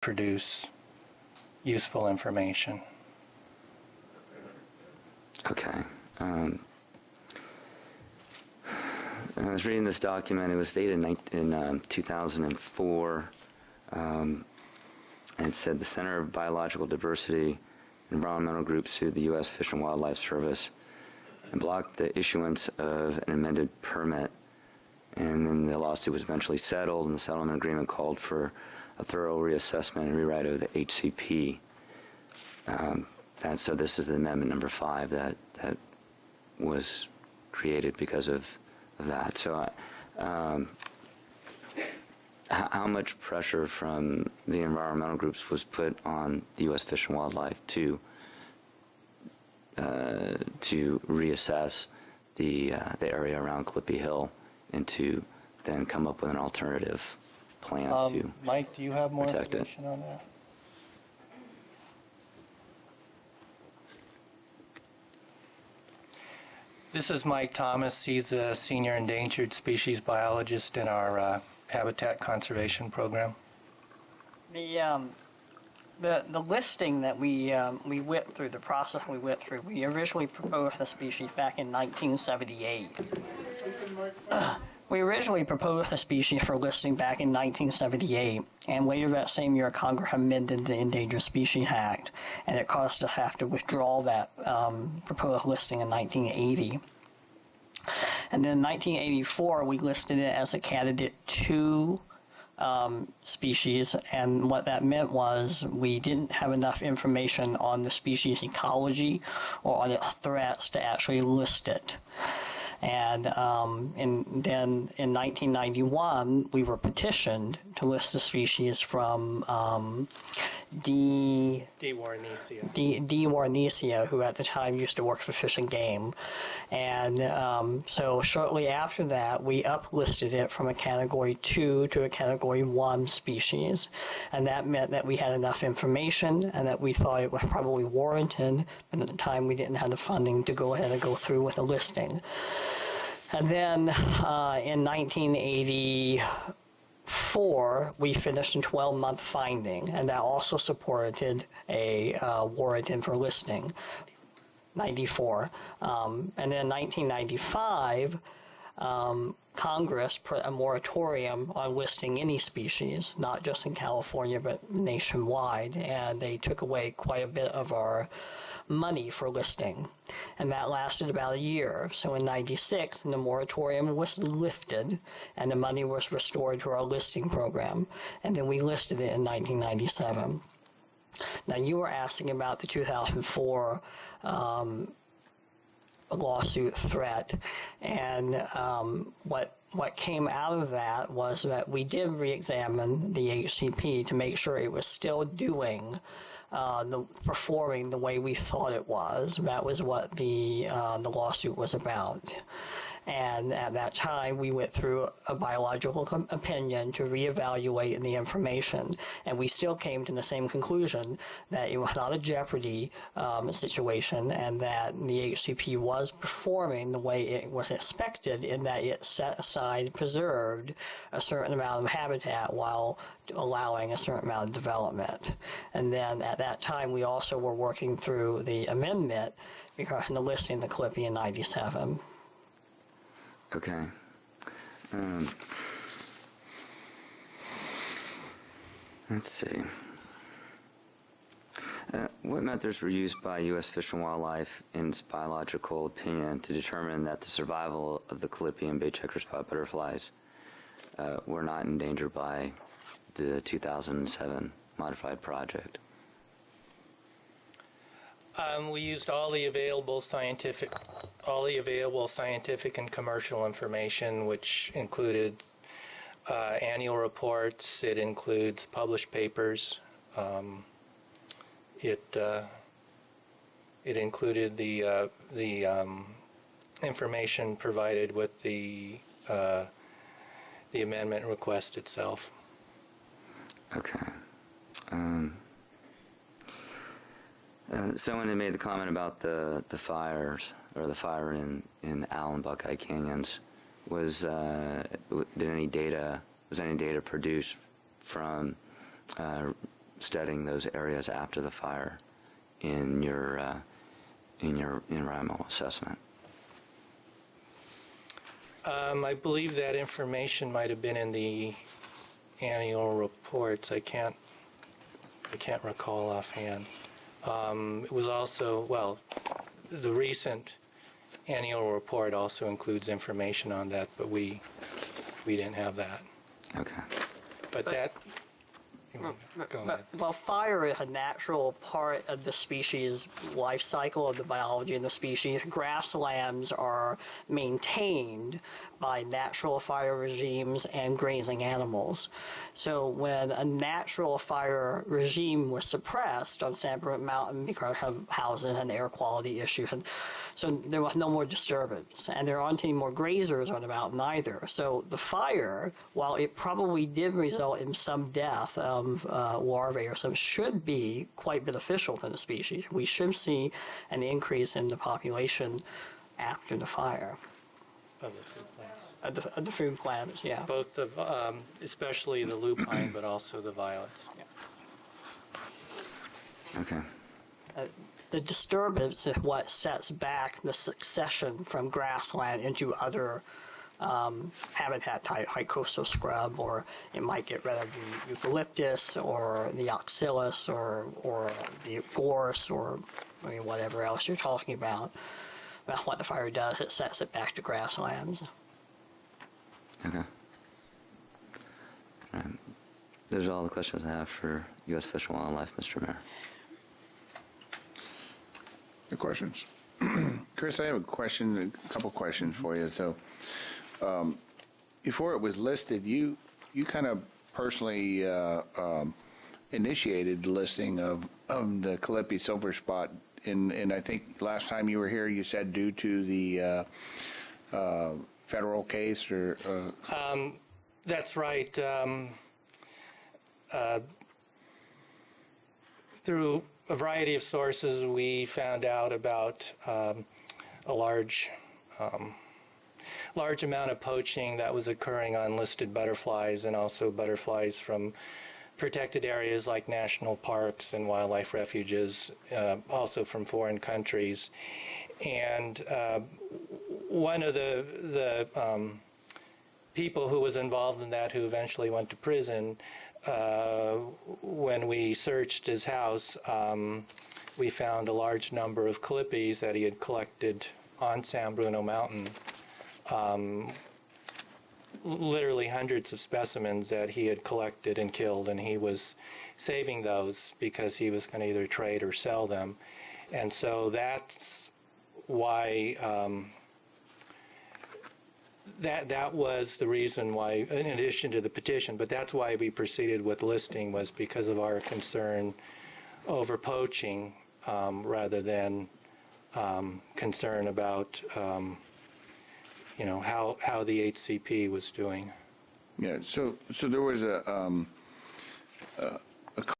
produce useful information. Okay. I was reading this document. It was dated in 2004, and it said the Center of Biological Diversity environmental groups sued the U.S. Fish and Wildlife Service and blocked the issuance of an amended permit. And then the lawsuit was eventually settled, and the settlement agreement called for a thorough reassessment and rewrite of the HCP. And so this is the amendment number 5 that was created because of that. So how much pressure from the environmental groups was put on the U.S. Fish and Wildlife to reassess the area around Clippy Hill and to then come up with an alternative plan to Mike, do you have more protect it? information on that? This is Mike Thomas. He's a senior endangered species biologist in our habitat conservation program. The listing that we went through, the process we went through, we originally proposed the species back in 1978. We originally proposed the species for listing back in 1978, and later that same year Congress amended the Endangered Species Act, and it caused us to have to withdraw that proposed listing in 1980. And then in 1984 we listed it as a candidate 2 species, and what that meant was we didn't have enough information on the species ecology or on its threats to actually list it. And then in 1991, we were petitioned to list the species from D. Warnesia, who at the time used to work for Fish and Game. And so shortly after that, we uplisted it from a Category 2 to a Category 1 species. And that meant that we had enough information and that we thought it was probably warranted. And at the time, we didn't have the funding to go ahead and go through with a listing. And then in 1984, we finished a 12-month finding, and that also supported a warrant for listing. 94. And then in 1995, Congress put a moratorium on listing any species, not just in California, but nationwide, and they took away quite a bit of our money for listing, and that lasted about a year. So in 96, the moratorium was lifted and the money was restored to our listing program, and then we listed it in 1997. Now you were asking about the 2004 lawsuit threat, and what came out of that was that we did re-examine the HCP to make sure it was still doing performing the way we thought it was. That was what the lawsuit was about. And at that time, we went through a biological opinion to reevaluate the information, and we still came to the same conclusion that it was not a jeopardy situation, and that the HCP was performing the way it was expected, in that it set aside, preserved a certain amount of habitat while allowing a certain amount of development. And then at that time, we also were working through the amendment because the listing the Clippy in 97. Okay. Let's see. What methods were used by U.S. Fish and Wildlife in its biological opinion to determine that the survival of the Clippy and bay checker spot butterflies were not endangered by the 2007 modified project? We used all the available scientific and commercial information, which included annual reports. It includes published papers. It included the information provided with the amendment request itself. Okay. Someone had made the comment about the fires, or the fire in Owl and Buckeye Canyons. Was any data produced from studying those areas after the fire in your environmental assessment? I believe that information might have been in the annual reports. I can't recall offhand. It was also, well, the recent annual report also includes information on that, but we didn't have that. Okay. But that, go ahead. Well, fire is a natural part of the species life cycle, of the biology of the species. Grasslands are maintained by natural fire regimes and grazing animals. So when a natural fire regime was suppressed on San Bruno Mountain because of housing and air quality issues, so there was no more disturbance, and there aren't any more grazers on the mountain either. So the fire, while it probably did result in some death of larvae or some, should be quite beneficial to the species. We should see an increase in the population after the fire. Of the food plants. Of the food plants, yeah. Both of, especially the lupine, but also the violets. Okay. The disturbance is what sets back the succession from grassland into other habitat type, like coastal scrub, or it might get rid of the eucalyptus or the oxalis or the gorse, or I mean whatever else you're talking about. That's what the fire does. It sets it back to grasslands. Okay. All right. Those are all the questions I have for U.S. Fish and Wildlife, Mr. Mayor. Any questions? Chris, I have a couple questions for you. So, before it was listed, you kind of personally initiated the listing of the Calliope silver spot, and I think last time you were here, you said due to the federal case, or That's right. Through a variety of sources, we found out about a large amount of poaching that was occurring on listed butterflies, and also butterflies from protected areas like national parks and wildlife refuges, also from foreign countries. And one of the people who was involved in that, who eventually went to prison, when we searched his house, we found a large number of calipes that he had collected on San Bruno Mountain. Literally hundreds of specimens that he had collected and killed, and he was saving those because he was going to either trade or sell them. And so that's why that was the reason why, in addition to the petition, but that's why we proceeded with listing, was because of our concern over poaching, rather than concern about how the HCP was doing. yeah. So there was